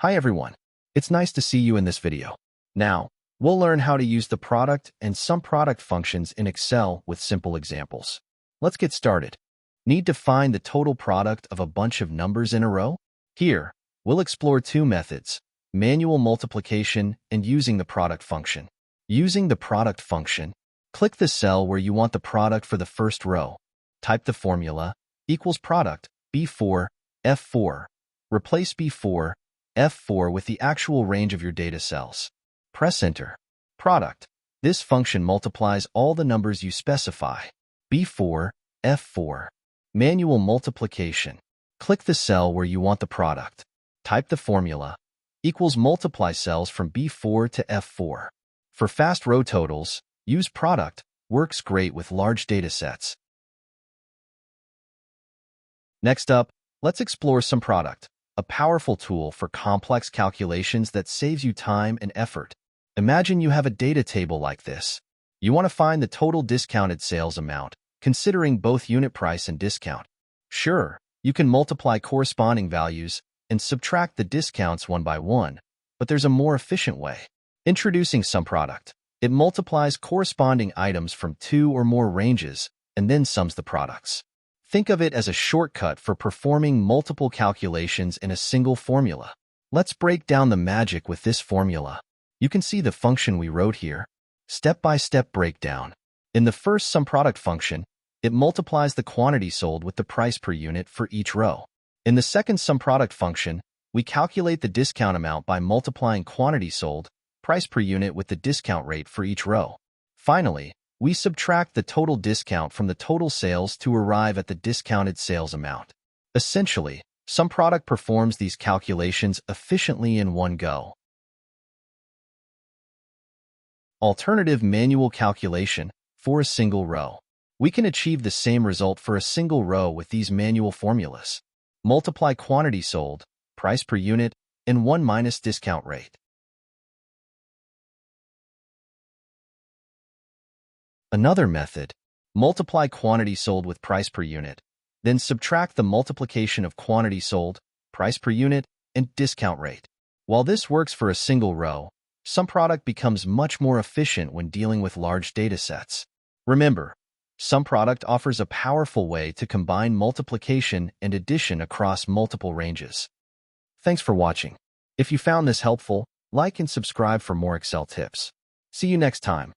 Hi everyone, it's nice to see you in this video. Now, we'll learn how to use the product and Sumproduct functions in Excel with simple examples. Let's get started. Need to find the total product of a bunch of numbers in a row? Here, we'll explore two methods, manual multiplication and using the product function. Using the product function, click the cell where you want the product for the first row. Type the formula, equals product, B4, F4. Replace B4, F4 with the actual range of your data cells. Press Enter. Product. This function multiplies all the numbers you specify. B4, F4. Manual multiplication. Click the cell where you want the product. Type the formula, equals multiply cells from B4 to F4. For fast row totals, use product, works great with large data sets. Next up, let's explore Sumproduct, a powerful tool for complex calculations that saves you time and effort. Imagine you have a data table like this. You want to find the total discounted sales amount, considering both unit price and discount. Sure, you can multiply corresponding values and subtract the discounts one by one, but there's a more efficient way. Introducing Sumproduct. It multiplies corresponding items from two or more ranges and then sums the products. Think of it as a shortcut for performing multiple calculations in a single formula. Let's break down the magic with this formula. You can see the function we wrote here. Step-by-step breakdown. In the first Sumproduct function, it multiplies the quantity sold with the price per unit for each row. In the second Sumproduct function, we calculate the discount amount by multiplying quantity sold, price per unit with the discount rate for each row. Finally, we subtract the total discount from the total sales to arrive at the discounted sales amount. Essentially, Sumproduct performs these calculations efficiently in one go. Alternative manual calculation for a single row. We can achieve the same result for a single row with these manual formulas. Multiply quantity sold, price per unit, and 1 minus discount rate. Another method, multiply quantity sold with price per unit, then subtract the multiplication of quantity sold, price per unit, and discount rate. While this works for a single row, Sumproduct becomes much more efficient when dealing with large data sets. Remember, Sumproduct offers a powerful way to combine multiplication and addition across multiple ranges. Thanks for watching. If you found this helpful, like and subscribe for more Excel tips. See you next time.